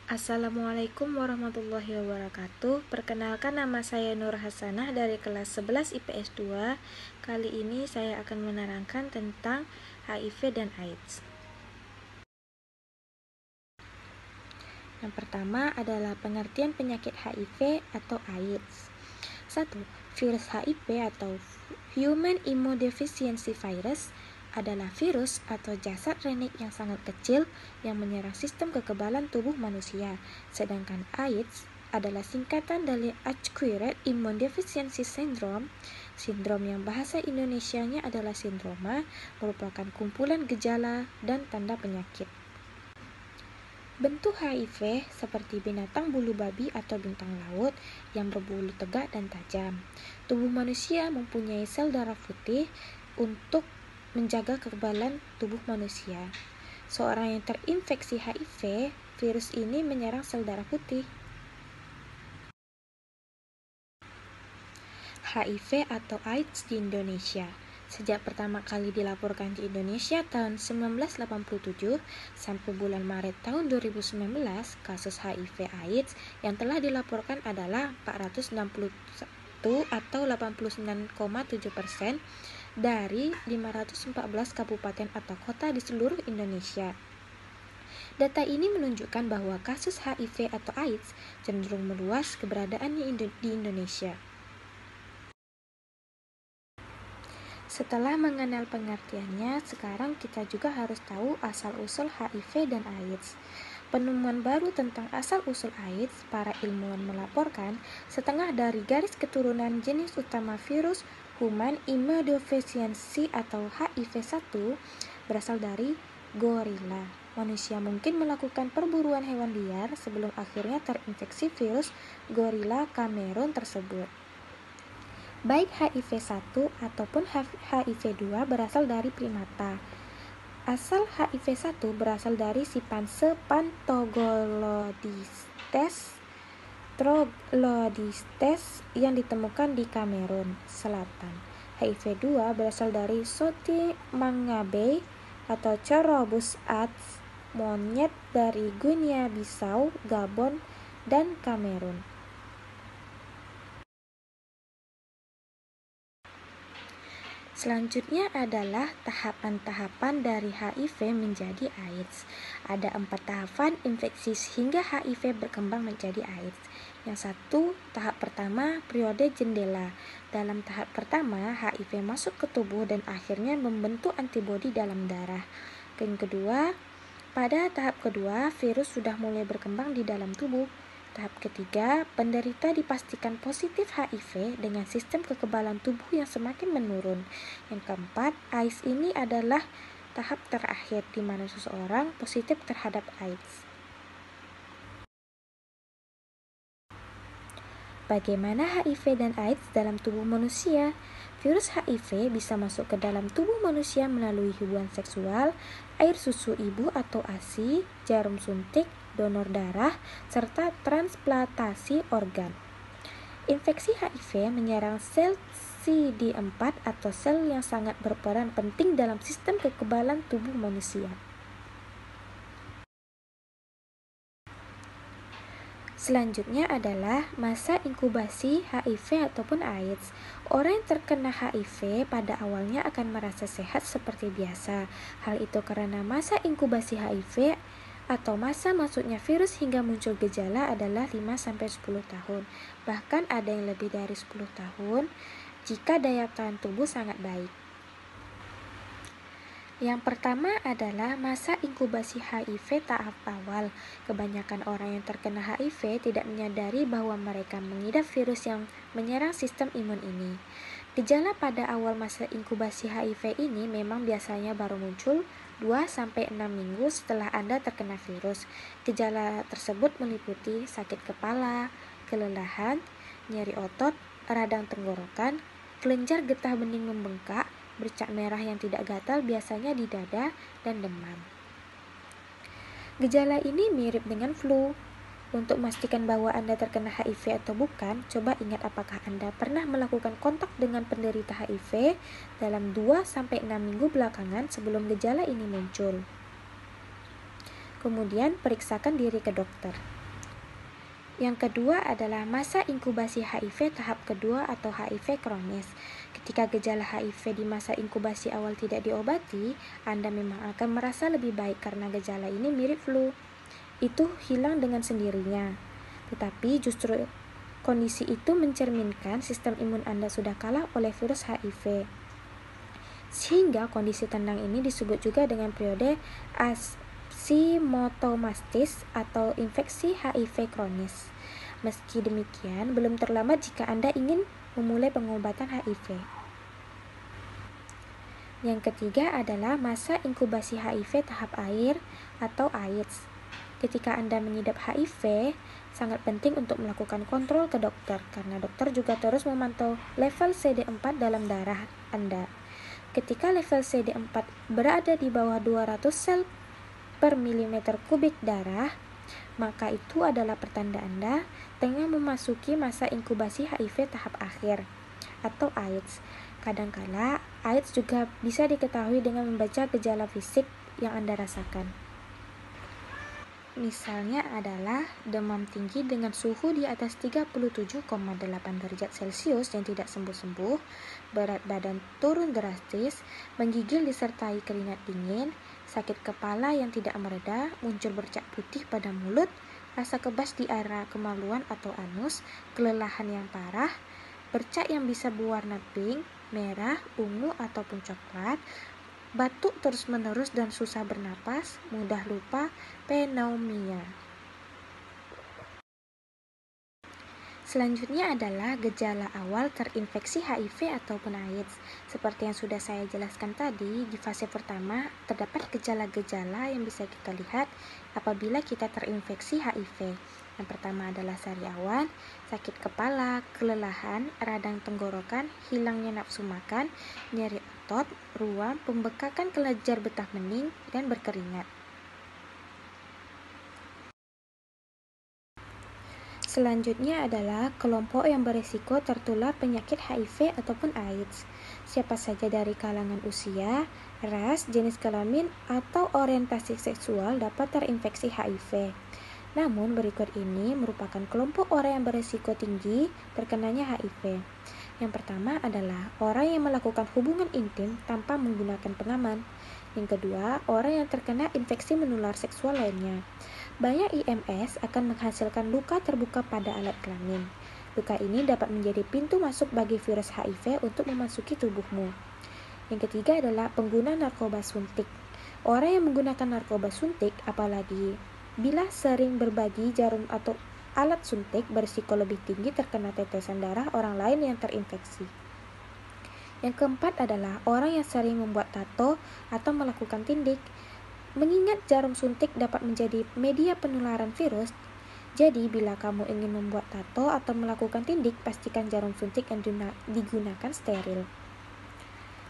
Assalamualaikum warahmatullahi wabarakatuh. Perkenalkan, nama saya Nur Hasanah dari kelas 11 IPS 2. Kali ini saya akan menerangkan tentang HIV dan AIDS. Yang pertama adalah pengertian penyakit HIV atau AIDS. 1. Virus HIV atau Human Immunodeficiency Virus adalah virus atau jasad renik yang sangat kecil yang menyerang sistem kekebalan tubuh manusia. Sedangkan AIDS adalah singkatan dari Acquired Immunodeficiency Syndrome. Sindrom yang bahasa Indonesianya adalah sindroma, merupakan kumpulan gejala dan tanda penyakit. Bentuk HIV seperti binatang bulu babi atau bintang laut yang berbulu tegak dan tajam. Tubuh manusia mempunyai sel darah putih untuk menjaga kekebalan tubuh manusia. Seorang yang terinfeksi HIV, virus ini menyerang sel darah putih. HIV atau AIDS di Indonesia. Sejak pertama kali dilaporkan di Indonesia tahun 1987 sampai bulan Maret tahun 2019, kasus HIV AIDS yang telah dilaporkan adalah 461 atau 89,7% dari 514 kabupaten atau kota di seluruh Indonesia. Data ini menunjukkan bahwa kasus HIV atau AIDS cenderung meluas keberadaannya di Indonesia. Setelah mengenal pengertiannya, sekarang kita juga harus tahu asal-usul HIV dan AIDS. Penemuan baru tentang asal-usul AIDS, para ilmuwan melaporkan setengah dari garis keturunan jenis utama virus Human Immunodeficiency atau HIV-1 berasal dari gorila. Manusia mungkin melakukan perburuan hewan liar sebelum akhirnya terinfeksi virus gorila Cameron tersebut. Baik HIV-1 ataupun HIV-2 berasal dari primata. Asal HIV-1 berasal dari simpanse Panthoglodistes troglodytes yang ditemukan di Kamerun Selatan. HIV-2 berasal dari Sotimangabey atau Corobus ats, monyet dari Guinea Bissau, Gabon, dan Kamerun. Selanjutnya adalah tahapan-tahapan dari HIV menjadi AIDS. Ada 4 tahapan infeksi sehingga HIV berkembang menjadi AIDS. Yang satu, tahap pertama, periode jendela. Dalam tahap pertama, HIV masuk ke tubuh dan akhirnya membentuk antibodi dalam darah. Yang kedua, pada tahap kedua, virus sudah mulai berkembang di dalam tubuh. Tahap ketiga, penderita dipastikan positif HIV dengan sistem kekebalan tubuh yang semakin menurun. Yang keempat, AIDS ini adalah tahap terakhir di mana seseorang positif terhadap AIDS. Bagaimana HIV dan AIDS dalam tubuh manusia? Virus HIV bisa masuk ke dalam tubuh manusia melalui hubungan seksual, air susu ibu atau ASI, jarum suntik, donor darah, serta transplantasi organ. Infeksi HIV menyerang sel CD4 atau sel yang sangat berperan penting dalam sistem kekebalan tubuh manusia. Selanjutnya adalah masa inkubasi HIV ataupun AIDS. Orang yang terkena HIV pada awalnya akan merasa sehat seperti biasa. Hal itu karena masa inkubasi HIV atau masa masuknya virus hingga muncul gejala adalah 5-10 tahun. Bahkan ada yang lebih dari 10 tahun jika daya tahan tubuh sangat baik. Yang pertama adalah masa inkubasi HIV tahap awal. Kebanyakan orang yang terkena HIV tidak menyadari bahwa mereka mengidap virus yang menyerang sistem imun ini. Gejala pada awal masa inkubasi HIV ini memang biasanya baru muncul 2-6 minggu setelah Anda terkena virus. Gejala tersebut meliputi sakit kepala, kelelahan, nyeri otot, radang tenggorokan, kelenjar getah bening membengkak, bercak merah yang tidak gatal biasanya di dada, dan demam. Gejala ini mirip dengan flu. Untuk memastikan bahwa Anda terkena HIV atau bukan, coba ingat apakah Anda pernah melakukan kontak dengan penderita HIV dalam 2-6 minggu belakangan sebelum gejala ini muncul. kemudian periksakan diri ke dokter. Yang kedua adalah masa inkubasi HIV tahap kedua atau HIV kronis. Ketika gejala HIV di masa inkubasi awal tidak diobati, Anda memang akan merasa lebih baik karena gejala ini mirip flu. Itu hilang dengan sendirinya. Tetapi justru kondisi itu mencerminkan sistem imun Anda sudah kalah oleh virus HIV. Sehingga kondisi tenang ini disebut juga dengan periode asimptomatis atau infeksi HIV kronis. Meski demikian, belum terlambat jika Anda ingin memulai pengobatan HIV. Yang ketiga adalah masa inkubasi HIV tahap akhir atau AIDS. Ketika Anda mengidap HIV, sangat penting untuk melakukan kontrol ke dokter karena dokter juga terus memantau level CD4 dalam darah Anda. Ketika level CD4 berada di bawah 200 sel per milimeter kubik darah, maka itu adalah pertanda Anda tengah memasuki masa inkubasi HIV tahap akhir atau AIDS. Kadangkala AIDS juga bisa diketahui dengan membaca gejala fisik yang Anda rasakan. Misalnya adalah demam tinggi dengan suhu di atas 37,8 derajat Celcius yang tidak sembuh-sembuh, berat badan turun drastis, menggigil disertai keringat dingin, sakit kepala yang tidak mereda, muncul bercak putih pada mulut, rasa kebas di area kemaluan atau anus, kelelahan yang parah, bercak yang bisa berwarna pink, merah, ungu ataupun coklat, batuk terus-menerus dan susah bernapas, mudah lupa, pneumonia. Selanjutnya adalah gejala awal terinfeksi HIV ataupun AIDS. Seperti yang sudah saya jelaskan tadi, di fase pertama terdapat gejala-gejala yang bisa kita lihat apabila kita terinfeksi HIV. Yang pertama adalah sariawan, sakit kepala, kelelahan, radang tenggorokan, hilangnya nafsu makan, nyeri otot, ruam, pembekakan kelenjar getah bening, dan berkeringat. Selanjutnya adalah kelompok yang berisiko tertular penyakit HIV ataupun AIDS. Siapa saja dari kalangan usia, ras, jenis kelamin, atau orientasi seksual dapat terinfeksi HIV. Namun berikut ini merupakan kelompok orang yang berisiko tinggi terkenanya HIV. Yang pertama adalah orang yang melakukan hubungan intim tanpa menggunakan pengaman. Yang kedua, orang yang terkena infeksi menular seksual lainnya. Banyak IMS akan menghasilkan luka terbuka pada alat kelamin. Luka ini dapat menjadi pintu masuk bagi virus HIV untuk memasuki tubuhmu. Yang ketiga adalah pengguna narkoba suntik. Orang yang menggunakan narkoba suntik, apalagi bila sering berbagi jarum atau alat suntik, berisiko lebih tinggi terkena tetesan darah orang lain yang terinfeksi. Yang keempat adalah orang yang sering membuat tato atau melakukan tindik. Mengingat jarum suntik dapat menjadi media penularan virus, jadi bila kamu ingin membuat tato atau melakukan tindik, pastikan jarum suntik yang digunakan steril.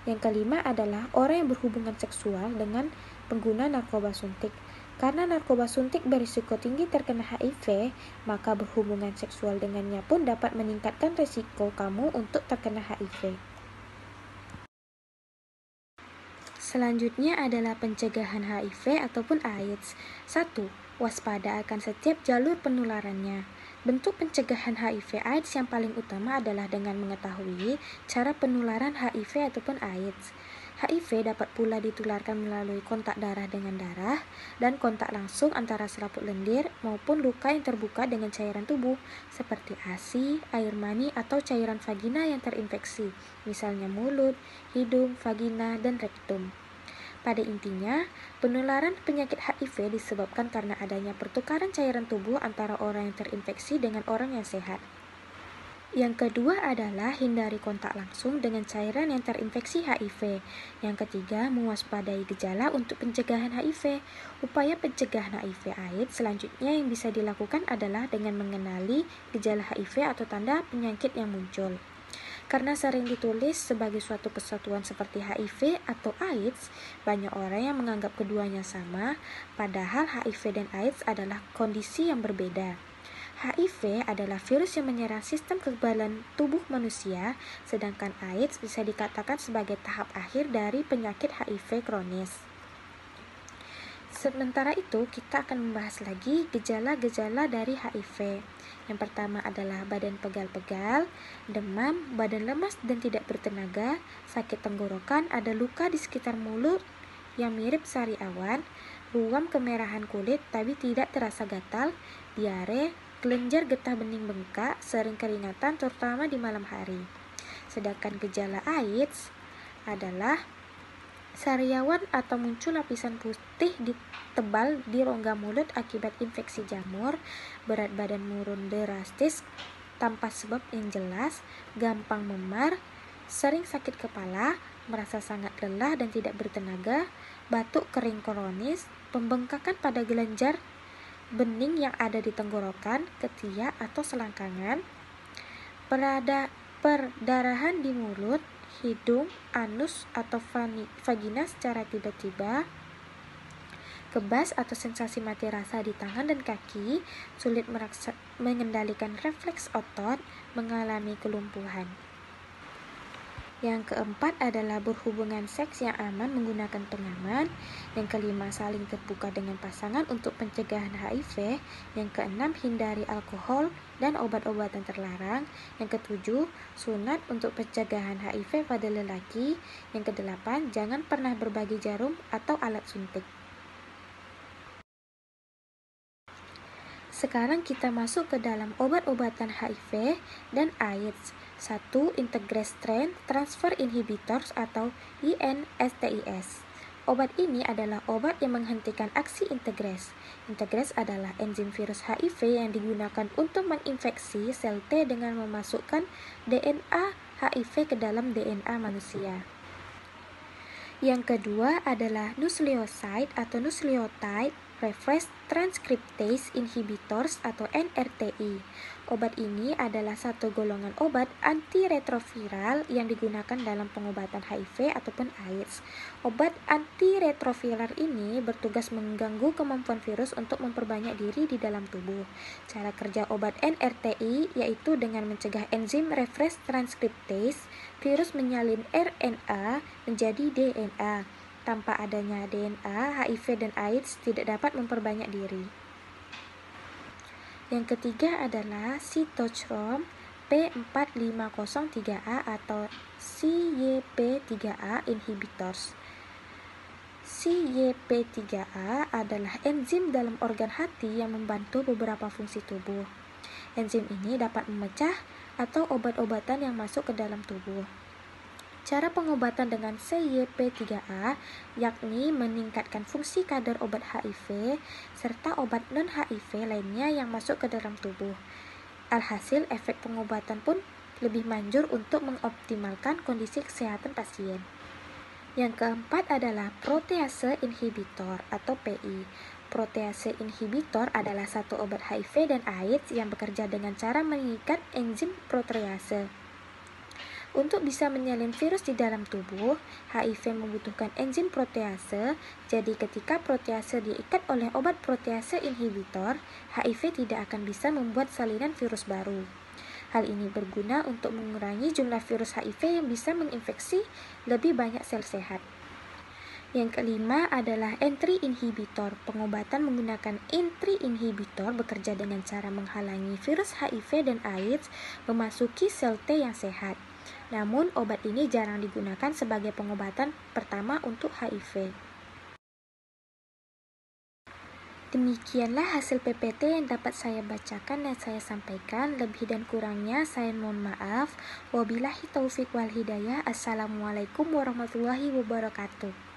Yang kelima adalah orang yang berhubungan seksual dengan pengguna narkoba suntik. Karena narkoba suntik berisiko tinggi terkena HIV, maka berhubungan seksual dengannya pun dapat meningkatkan risiko kamu untuk terkena HIV. Selanjutnya adalah pencegahan HIV ataupun AIDS. 1. Waspada akan setiap jalur penularannya. Bentuk pencegahan HIV/AIDS yang paling utama adalah dengan mengetahui cara penularan HIV ataupun AIDS. HIV dapat pula ditularkan melalui kontak darah dengan darah dan kontak langsung antara selaput lendir maupun luka yang terbuka dengan cairan tubuh seperti ASI, air mani atau cairan vagina yang terinfeksi, misalnya mulut, hidung, vagina, dan rektum. Pada intinya, penularan penyakit HIV disebabkan karena adanya pertukaran cairan tubuh antara orang yang terinfeksi dengan orang yang sehat. Yang kedua adalah hindari kontak langsung dengan cairan yang terinfeksi HIV. Yang ketiga, mewaspadai gejala untuk pencegahan HIV. Upaya pencegahan HIV/AIDS selanjutnya yang bisa dilakukan adalah dengan mengenali gejala HIV atau tanda penyakit yang muncul. Karena sering ditulis sebagai suatu kesatuan seperti HIV atau AIDS, banyak orang yang menganggap keduanya sama, padahal HIV dan AIDS adalah kondisi yang berbeda. HIV adalah virus yang menyerang sistem kekebalan tubuh manusia, sedangkan AIDS bisa dikatakan sebagai tahap akhir dari penyakit HIV kronis. Sementara itu, kita akan membahas lagi gejala-gejala dari HIV. Yang pertama adalah badan pegal-pegal, demam, badan lemas dan tidak bertenaga, sakit tenggorokan, ada luka di sekitar mulut yang mirip sari awan, ruam kemerahan kulit tapi tidak terasa gatal, diare, kelenjar getah bening bengkak, sering keringatan terutama di malam hari. Sedangkan gejala AIDS adalah sariawan atau muncul lapisan putih tebal di rongga mulut akibat infeksi jamur, berat badan menurun drastis tanpa sebab yang jelas, gampang memar, sering sakit kepala, merasa sangat lelah dan tidak bertenaga, batuk kering kronis, pembengkakan pada kelenjar bening yang ada di tenggorokan, ketiak atau selangkangan, perdarahan di mulut, hidung, anus atau vagina secara tiba-tiba, kebas atau sensasi mati rasa di tangan dan kaki, sulit mengendalikan refleks otot, mengalami kelumpuhan. Yang keempat adalah berhubungan seks yang aman menggunakan pengaman. Yang kelima, saling terbuka dengan pasangan untuk pencegahan HIV. Yang keenam, hindari alkohol dan obat-obatan terlarang. Yang ketujuh, sunat untuk pencegahan HIV pada lelaki. Yang kedelapan, jangan pernah berbagi jarum atau alat suntik. Sekarang kita masuk ke dalam obat-obatan HIV dan AIDS. 1. Integrase Strain Transfer Inhibitors atau INSTIS. Obat ini adalah obat yang menghentikan aksi integrase. Integrase adalah enzim virus HIV yang digunakan untuk menginfeksi sel T dengan memasukkan DNA HIV ke dalam DNA manusia. Yang kedua adalah nucleoside atau nucleotide reverse transcriptase inhibitors atau NRTI. Obat ini adalah satu golongan obat antiretroviral yang digunakan dalam pengobatan HIV ataupun AIDS. Obat antiretroviral ini bertugas mengganggu kemampuan virus untuk memperbanyak diri di dalam tubuh. Cara kerja obat NRTI yaitu dengan mencegah enzim reverse transcriptase, virus menyalin RNA menjadi DNA. Tanpa adanya DNA, HIV dan AIDS tidak dapat memperbanyak diri. Yang ketiga adalah cytochrome P4503A atau CYP3A inhibitors. CYP3A adalah enzim dalam organ hati yang membantu beberapa fungsi tubuh. Enzim ini dapat memecah atau obat-obatan yang masuk ke dalam tubuh. Cara pengobatan dengan CYP3A yakni meningkatkan fungsi kadar obat HIV serta obat non-HIV lainnya yang masuk ke dalam tubuh. Alhasil, efek pengobatan pun lebih manjur untuk mengoptimalkan kondisi kesehatan pasien. Yang keempat adalah protease inhibitor atau PI. Protease inhibitor adalah satu obat HIV dan AIDS yang bekerja dengan cara mengikat enzim protease. Untuk bisa menyalin virus di dalam tubuh, HIV membutuhkan enzim protease. Jadi ketika protease diikat oleh obat protease inhibitor, HIV tidak akan bisa membuat salinan virus baru. Hal ini berguna untuk mengurangi jumlah virus HIV yang bisa menginfeksi lebih banyak sel sehat. Yang kelima adalah entry inhibitor. Pengobatan menggunakan entry inhibitor bekerja dengan cara menghalangi virus HIV dan AIDS memasuki sel T yang sehat. Namun, obat ini jarang digunakan sebagai pengobatan pertama untuk HIV. Demikianlah hasil PPT yang dapat saya bacakan dan saya sampaikan. Lebih dan kurangnya saya mohon maaf. Wabillahi taufik wal hidayah. Assalamualaikum warahmatullahi wabarakatuh.